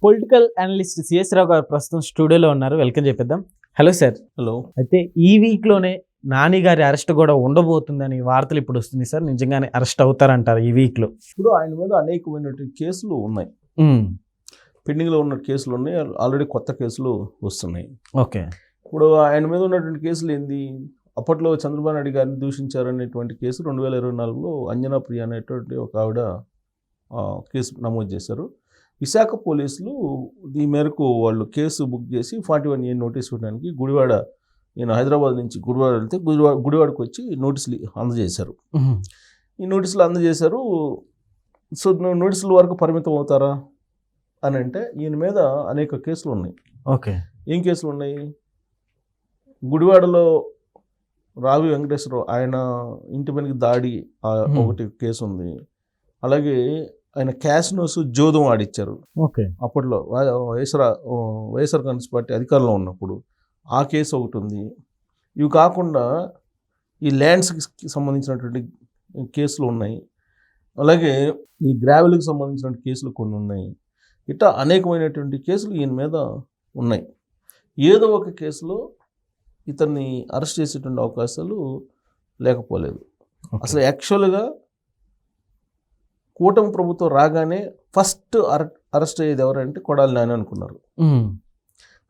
Political analyst CS రావు గారు ప్రస్తుతం స్టూడియోలో ఉన్నారు. వెల్కమ్ చెప్పేద్దాం. Hello sir. హలో. అయితే ఈ వీక్లోనే నాని గారి అరెస్ట్ కూడా ఉండబోతుందని వార్తలు ఇప్పుడు వస్తుంది సార్. నిజంగానే అరెస్ట్ అవుతారంటారు ఈ వీక్లో? ఇప్పుడు ఆయన మీద అనేకమైనటువంటి కేసులు ఉన్నాయి, పెండింగ్లో ఉన్న కేసులు ఉన్నాయి, ఆల్రెడీ కొత్త కేసులు వస్తున్నాయి. ఓకే. ఇప్పుడు ఆయన మీద ఉన్నటువంటి కేసులు ఏంది? అప్పట్లో చంద్రబాబు నాయుడు గారిని దూషించారనేటువంటి కేసు 2024లో అంజనా ప్రియ అనేటువంటి ఒక ఆవిడ కేసు నమోదు చేశారు. విశాఖ పోలీసులు ఈ మేరకు వాళ్ళు కేసు బుక్ చేసి 41A నోటీస్ ఇవ్వడానికి గుడివాడ, నేను హైదరాబాద్ నుంచి గుడివాడ వెళ్తే గుడివాడకు వచ్చి నోటీసులు అందజేశారు. ఈ నోటీసులు అందజేశారు. సో నోటీసుల వరకు పరిమితం అవుతారా అని అంటే ఈయన మీద అనేక కేసులు ఉన్నాయి. ఓకే. ఏం కేసులు ఉన్నాయి? గుడివాడలో రావి వెంకటేశ్వరరావు ఆయన ఇంటి మీదకి దాడి ఒకటి కేసు ఉంది. అలాగే ఆయన క్యాసినోస్ జోదం ఆడిచ్చారు. ఓకే. అప్పట్లో వైఎస్ఆర్ కాంగ్రెస్ పార్టీ అధికారంలో ఉన్నప్పుడు ఆ కేసు ఒకటి ఉంది. ఇవి కాకుండా ఈ ల్యాండ్స్కి సంబంధించినటువంటి కేసులు ఉన్నాయి. అలాగే ఈ గ్రావెల్కి సంబంధించిన కేసులు కొన్ని ఉన్నాయి. ఇట్లా అనేకమైనటువంటి కేసులు ఈయన మీద ఉన్నాయి. ఏదో ఒక కేసులో ఇతన్ని అరెస్ట్ చేసేటువంటి అవకాశాలు లేకపోలేదు. అసలు యాక్చువల్గా కూటమి ప్రభుత్వం రాగానే ఫస్ట్ అరెస్ట్ అయ్యేది ఎవరంటే కొడాలి నాని అనుకున్నారు.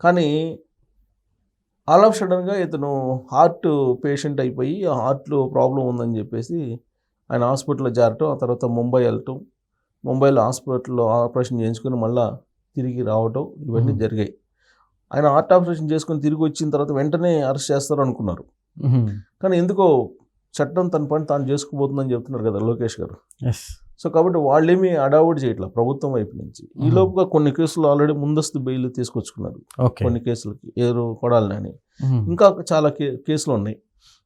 కానీ ఆల్ ఆఫ్ సడన్గా ఇతను హార్ట్ పేషెంట్ అయిపోయి హార్ట్లో ప్రాబ్లం ఉందని చెప్పేసి ఆయన హాస్పిటల్లో చేరటం, ఆ తర్వాత ముంబై వెళ్ళటం, ముంబైలో హాస్పిటల్లో ఆపరేషన్ చేయించుకొని మళ్ళీ తిరిగి రావటం, ఇవన్నీ జరిగాయి. ఆయన హార్ట్ ఆపరేషన్ చేసుకొని తిరిగి వచ్చిన తర్వాత వెంటనే అరెస్ట్ చేస్తారు అనుకున్నారు. కానీ ఎందుకో చట్టం తన పని తాను చేసుకుపోతుందని చెప్తున్నారు కదా లోకేష్ గారు. సో కాబట్టి వాళ్ళేమీ అడావుడి చేయట్లా ప్రభుత్వం వైపు నుంచి. ఈ లోపుగా కొన్ని కేసులు ఆల్రెడీ ముందస్తు బెయిల్ తీసుకొచ్చుకున్నారు. కొన్ని కేసులకి కొడాలని ఇంకా చాలా కేసులు ఉన్నాయి.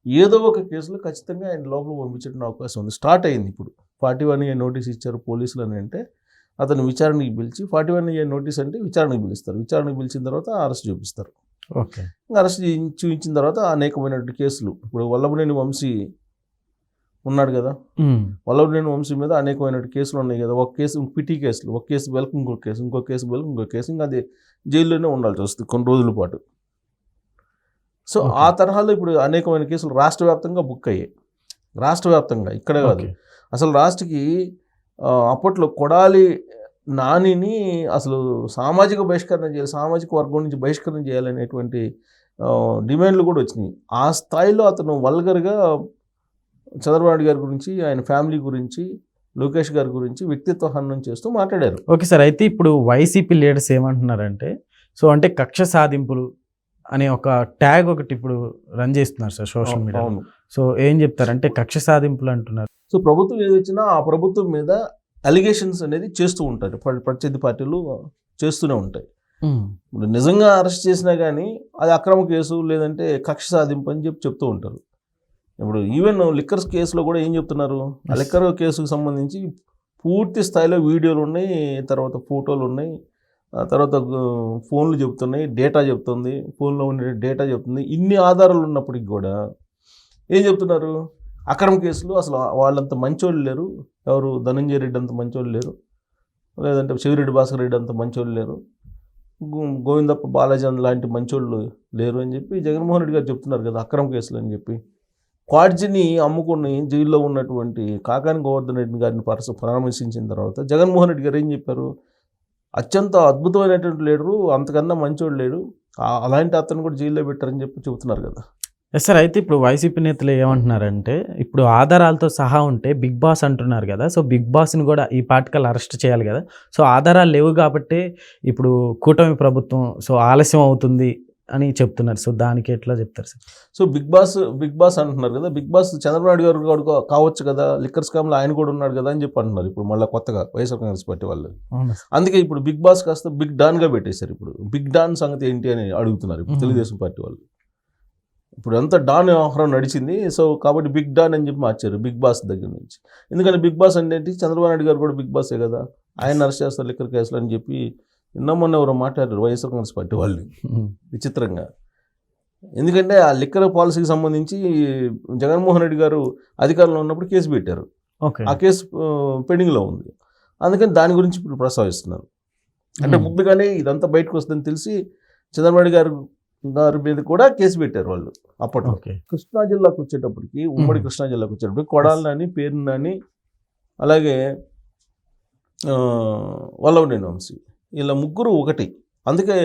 ఏదో ఒక కేసులో ఖచ్చితంగా ఆయన లోపల పంపించడం అవకాశం ఉంది. స్టార్ట్ అయింది. ఇప్పుడు 41A నోటీస్ ఇచ్చారు పోలీసులు అని అంటే అతను విచారణకి పిలిచి 41A నోటీస్ అంటే విచారణకు పిలుస్తారు. విచారణకు పిలిచిన తర్వాత అరెస్ట్ చూపిస్తారు. ఓకే. అరెస్ట్ చూపించిన తర్వాత అనేకమైనటువంటి కేసులు, ఇప్పుడు వల్లభనేని వంశీ ఉన్నాడు కదా, వల్లభనేని వంశీ మీద అనేకమైన కేసులు ఉన్నాయి కదా. ఒక కేసు పిటి కేసులు, ఒక కేసు బెల్క్, ఇంకో కేసు, ఇంకో కేసు బెల్క్, ఇంకో కేసు, ఇంకా అది జైల్లోనే ఉండాల్సి వస్తుంది కొన్ని రోజుల పాటు. సో ఆ తరహాలో ఇప్పుడు అనేకమైన కేసులు రాష్ట్ర వ్యాప్తంగా బుక్ అయ్యాయి. రాష్ట్ర వ్యాప్తంగా, ఇక్కడే కాదు, అసలు రాష్ట్రకి అప్పట్లో కొడాలి నానిని అసలు సామాజిక బహిష్కరణ చేయాలి, సామాజిక వర్గం నుంచి బహిష్కరణ చేయాలనేటువంటి డిమాండ్లు కూడా వచ్చినాయి. ఆ స్థాయిలో అతను వల్గర్గా చంద్రబాబు నాయుడు గారి గురించి, ఆయన ఫ్యామిలీ గురించి, లోకేష్ గారి గురించి వ్యక్తిత్వ హననం చేస్తూ మాట్లాడారు. Okay sir. అయితే ఇప్పుడు వైసీపీ లీడర్స్ ఏమంటున్నారంటే, సో అంటే కక్ష సాధింపులు అనే ఒక ట్యాగ్ ఒకటి ఇప్పుడు రన్ చేస్తున్నారు సార్ సోషల్ మీడియా. సో ఏం చెప్తారంటే కక్ష సాధింపులు అంటున్నారు. సో ప్రభుత్వం ఏది వచ్చినా ఆ ప్రభుత్వం మీద అలిగేషన్స్ అనేది చేస్తూ ఉంటారు, ప్రత్యర్థి పార్టీలు చేస్తూనే ఉంటాయి. నిజంగా అరెస్ట్ చేసినా కానీ అది అక్రమ కేసు లేదంటే కక్ష సాధింపు అని చెప్తూ ఉంటారు. ఇప్పుడు ఈవెన్ లిక్కర్స్ కేసులో కూడా ఏం చెప్తున్నారు, ఆ లిక్కర్ కేసుకు సంబంధించి పూర్తి స్థాయిలో వీడియోలు ఉన్నాయి, తర్వాత ఫోటోలు ఉన్నాయి, తర్వాత ఫోన్లు చెప్తున్నాయి, డేటా చెప్తుంది, ఫోన్లో ఉండే డేటా చెప్తుంది. ఇన్ని ఆధారాలు ఉన్నప్పటికి కూడా ఏం చెప్తున్నారు, అక్రమ కేసులు, అసలు వాళ్ళంత మంచోళ్ళు లేరు, ఎవరు ధనంజయ రెడ్డి అంత మంచోళ్ళు లేరు, లేదంటే శివిరెడ్డి భాస్కర్ రెడ్డి అంత మంచోళ్ళు లేరు, గోవిందప్ప బాలాజీ లాంటి మంచోళ్ళు లేరు అని చెప్పి జగన్మోహన్ రెడ్డి గారు చెప్తున్నారు కదా అక్రమ కేసులు అని చెప్పి. క్వాడ్జిని అమ్ముకుని జైల్లో ఉన్నటువంటి కాకాని గోవర్ధన్ రెడ్డి గారిని పరామర్శించిన తర్వాత జగన్మోహన్ రెడ్డి గారు ఏం చెప్పారు, అత్యంత అద్భుతమైనటువంటి లీడరు, అంతకన్నా మంచోడు లేడు, అలాంటి అతను కూడా జైల్లో పెట్టారని చెప్పి చెబుతున్నారు కదా. Yes sir. అయితే ఇప్పుడు వైసీపీ నేతలు ఏమంటున్నారంటే, ఇప్పుడు ఆధారాలతో సహా ఉంటే బిగ్ బాస్ అంటున్నారు కదా, సో బిగ్ బాస్ని కూడా ఈ పార్టికల్ అరెస్ట్ చేయాలి కదా, సో ఆధారాలు లేవు కాబట్టి ఇప్పుడు కూటమి ప్రభుత్వం సో ఆలస్యం అవుతుంది అని చెప్తున్నారు. సో దానికి ఎట్లా చెప్తారు సార్? సో బిగ్ బాస్ అంటున్నారు కదా, బిగ్ బాస్ చంద్రబాబు నాయుడు గారు కూడా కావచ్చు కదా, లిక్కర్ స్కామ్లో ఆయన కూడా ఉన్నాడు కదా అని చెప్పి అంటున్నారు ఇప్పుడు మళ్ళీ కొత్తగా వైఎస్ఆర్ కాంగ్రెస్ పార్టీ వాళ్ళు. అందుకే ఇప్పుడు బిగ్ బాస్ కాస్త బిగ్ డాన్గా పెట్టేశారు. ఇప్పుడు బిగ్ డాన్ సంగతి ఏంటి అని అడుగుతున్నారు ఇప్పుడు తెలుగుదేశం పార్టీ వాళ్ళు. ఇప్పుడు అంతా డాన్ వ్యవహారం నడిచింది, సో కాబట్టి బిగ్ డాన్ అని చెప్పి మార్చారు బిగ్ బాస్ దగ్గర నుంచి. ఎందుకంటే బిగ్ బాస్ అంటే చంద్రబాబు నాయుడు గారు కూడా బిగ్ బాసే కదా, ఆయన అరెస్ట్ చేస్తారు లిక్కర్ కేసులు అని చెప్పి మొన్న ఎవరో మాట్లాడారు వైఎస్ఆర్ కాంగ్రెస్ పార్టీ వాళ్ళు విచిత్రంగా. ఎందుకంటే ఆ లిక్కర్ పాలసీకి సంబంధించి జగన్మోహన్ రెడ్డి గారు అధికారంలో ఉన్నప్పుడు కేసు పెట్టారు, ఆ కేసు పెండింగ్లో ఉంది, అందుకని దాని గురించి ఇప్పుడు ప్రస్తావిస్తున్నారు. అంటే ముందుగానే ఇదంతా బయటకు వస్తుందని తెలిసి చంద్రబాబు గారి మీద కూడా కేసు పెట్టారు వాళ్ళు అప్పట్లో. ఓకే. కృష్ణా జిల్లాకు వచ్చేటప్పటికి, ఉమ్మడి కృష్ణా జిల్లాకు వచ్చేటప్పటికి కొడాలి నాని, పేరు నాని, అలాగే వల్లభనేని వంశీ, వీళ్ళ ముగ్గురు ఒకటి. అందుకే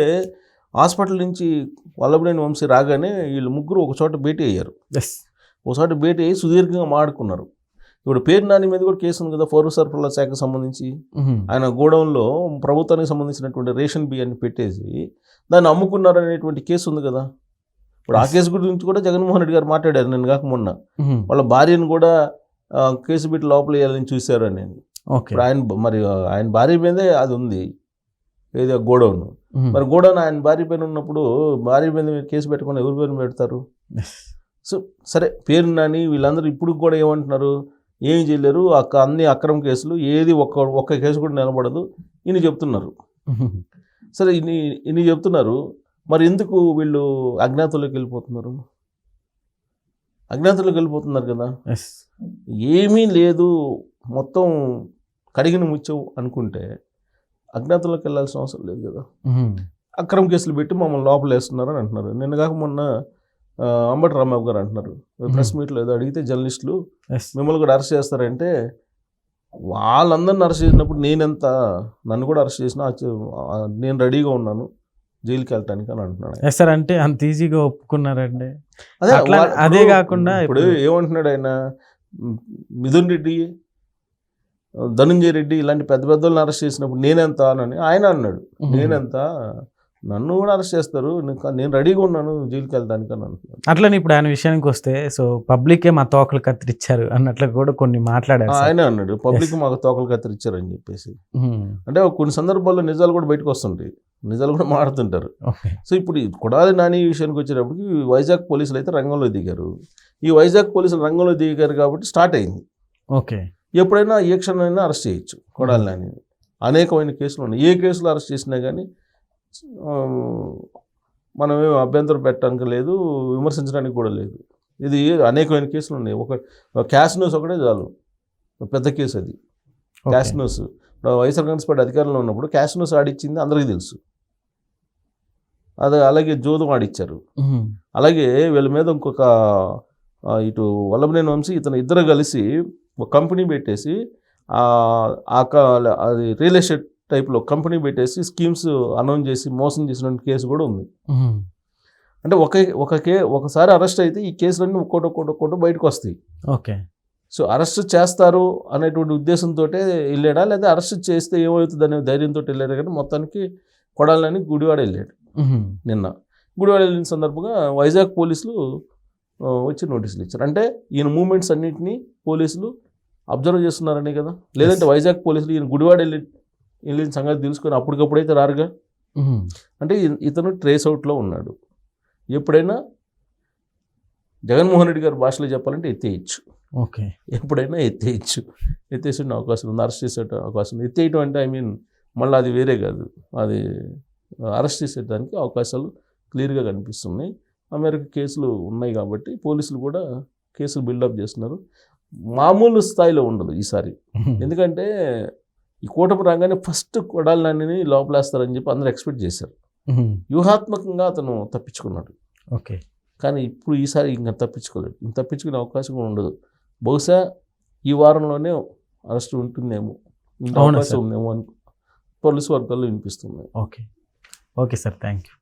హాస్పిటల్ నుంచి వల్లభనేని వంశీ రాగానే వీళ్ళు ముగ్గురు ఒక చోట భేటీ అయ్యారు. ఒకచోట భేటీ అయ్యి సుదీర్ఘంగా మాడుకున్నారు. ఇప్పుడు పేరు నాని మీద కూడా కేసు ఉంది కదా, పౌర సరఫరాల శాఖకు సంబంధించి. ఆయన గోడౌన్లో ప్రభుత్వానికి సంబంధించినటువంటి రేషన్ బియ్యాన్ని పెట్టేసి దాన్ని అమ్ముకున్నారనేటువంటి కేసు ఉంది కదా. ఇప్పుడు ఆ కేసు గురించి కూడా జగన్మోహన్ రెడ్డి గారు మాట్లాడారు నేను కాక మొన్న. వాళ్ళ భార్యను కూడా కేసు పెట్టి లోపల వేయాలని చూశారు అని. ఇప్పుడు ఆయన భార్య మీదే అది ఉంది, ఏదో గోడౌన్. మరి గోడౌన్ ఆయన భార్య పైన ఉన్నప్పుడు భార్య మీద కేసు పెట్టకుండా ఎవరి పేరు పెడతారు? సో సరే, పేరు నాని వీళ్ళందరూ ఇప్పుడు కూడా ఏమంటున్నారు, ఏమి చేయలేరు, అన్ని అక్రమ కేసులు, ఏది ఒక్క కేసు కూడా నిలబడదు ఇన్ని చెప్తున్నారు. సరే, ఇన్ని చెప్తున్నారు, మరి ఎందుకు వీళ్ళు అజ్ఞాతంలోకి వెళ్ళిపోతున్నారు? అజ్ఞాతంలోకి వెళ్ళిపోతున్నారు కదా. ఏమీ లేదు, మొత్తం కడిగిన ముత్యం అనుకుంటే అజ్ఞాతంలోకి వెళ్ళాల్సిన అవసరం లేదు కదా. అక్రమ కేసులు పెట్టి మమ్మల్ని లోపల వేస్తున్నారు అని అంటున్నారు. నిన్న కాక మొన్న అంబటి రాంబాబు గారు అంటున్నారు ప్రెస్ మీట్లో, ఏదో అడిగితే జర్నలిస్టులు మిమ్మల్ని కూడా అరెస్ట్ చేస్తారంటే, వాళ్ళందరిని అరెస్ట్ చేసినప్పుడు నన్ను కూడా అరెస్ట్ చేసినా నేను రెడీగా ఉన్నాను జైలుకి వెళ్ళటానికి అని అంటున్నాడు. సార్, అంటే అంత ఈజీగా ఒప్పుకున్నారండి? అదే కాకుండా ఇప్పుడు ఏమంటున్నాడు ఆయన, మిథున్ రెడ్డి, ధనుంజయ రెడ్డి ఇలాంటి పెద్ద పెద్దోళ్ళని అరెస్ట్ చేసినప్పుడు నేనెంత అని ఆయన అన్నాడు. నేనెంత, నన్ను కూడా అరెస్ట్ చేస్తారు, నేను రెడీగా ఉన్నాను జైలుకి వెళ్ళడానికి అని అంటున్నాను. అట్లని ఇప్పుడు ఆయన విషయానికి వస్తే, సో పబ్లికే మా తోకలు కత్తిరించారు అన్నట్లు కూడా కొన్ని మాట్లాడారు. ఆయన అన్నాడు పబ్లిక్ మాకు తోకలు కత్తిరించారు అని చెప్పేసి. అంటే కొన్ని సందర్భాల్లో నిజాలు కూడా బయటకు వస్తుంటాయి, నిజాలు కూడా మాడుతుంటారు. సో ఇప్పుడు కొడాలి నాని విషయానికి వచ్చేటప్పటికి వైజాగ్ పోలీసులు అయితే రంగంలో దిగారు. ఈ వైజాగ్ పోలీసులు రంగంలో దిగారు కాబట్టి స్టార్ట్ అయింది. ఓకే, ఎప్పుడైనా ఏ క్షణమైనా అరెస్ట్ చేయొచ్చు కొడాలి నాని. అనేకమైన కేసులు ఉన్నాయి, ఏ కేసులు అరెస్ట్ చేసినా కానీ మనమేం అభ్యంతరం పెట్టడానికి లేదు, విమర్శించడానికి కూడా లేదు. ఇది అనేకమైన కేసులు ఉన్నాయి. ఒక క్యాసినోస్ ఒకటే చాలు, పెద్ద కేసు అది. క్యాసినోస్ వైఎస్ఆర్ కాంగ్రెస్ పార్టీ అధికారంలో ఉన్నప్పుడు క్యాసినోస్ ఆడిచ్చింది అందరికీ తెలుసు. అలాగే జోదం ఆడిచ్చారు. అలాగే వీళ్ళ మీద ఇంకొక ఇటు వల్లభనేని వంశీ ఇద్దరు కలిసి ఒక కంపెనీ పెట్టేసి అది రియల్ ఎస్టేట్ టైప్లో కంపెనీ పెట్టేసి స్కీమ్స్ అనౌన్స్ చేసి మోసం చేసిన కేసు కూడా ఉంది. అంటే ఒకసారి అరెస్ట్ అయితే ఈ కేసులన్నీ ఒక్కోటి బయటకు వస్తాయి. ఓకే, సో అరెస్ట్ చేస్తారు అనేటువంటి ఉద్దేశంతో వెళ్ళాడా, లేదా అరెస్ట్ చేస్తే ఏమవుతుంది అనే ధైర్యంతో వెళ్ళాడు. కానీ మొత్తానికి కొడాలని గుడివాడ వెళ్ళాడు. నిన్న గుడివాడ వెళ్ళిన సందర్భంగా వైజాగ్ పోలీసులు వచ్చి నోటీసులు ఇచ్చారు. అంటే ఈయన మూమెంట్స్ అన్నింటినీ పోలీసులు అబ్జర్వ్ చేస్తున్నారనే కదా. లేదంటే వైజాగ్ పోలీసులు ఈయన గుడివాడ వెళ్ళిన సంగతి తెలుసుకొని అప్పటికప్పుడైతే రారుగా. అంటే ఇతను ట్రేస్ అవుట్లో ఉన్నాడు. ఎప్పుడైనా జగన్మోహన్ రెడ్డి గారి భాషలో చెప్పాలంటే ఎత్తేయచ్చు. ఓకే, ఎప్పుడైనా ఎత్తేసే అవకాశం ఉంది, అరెస్ట్ చేసే అవకాశం ఉంది. ఎత్తేయటం అంటే మళ్ళీ అది వేరే కాదు, అది అరెస్ట్ చేసేదానికి అవకాశాలు క్లియర్గా కనిపిస్తున్నాయి. అమెరికా కేసులు ఉన్నాయి కాబట్టి పోలీసులు కూడా కేసులు బిల్డప్ చేస్తున్నారు. మామూలు స్థాయిలో ఉండదు ఈసారి. ఎందుకంటే ఈ కూటమి రాగానే ఫస్ట్ కొడాలి నానిని లోపలేస్తారని చెప్పి అందరూ ఎక్స్పెక్ట్ చేశారు. వ్యూహాత్మకంగా అతను తప్పించుకున్నాడు. ఓకే, కానీ ఇప్పుడు ఈసారి ఇంకా తప్పించుకోలేడు. ఇంక తప్పించుకునే అవకాశం ఉండదు. బహుశా ఈ వారంలోనే అరెస్ట్ ఉంటుందేమో, అవకాశం ఉందేమో అని పోలీసు వర్గాల్లో వినిపిస్తుంది. Okay sir, thank you.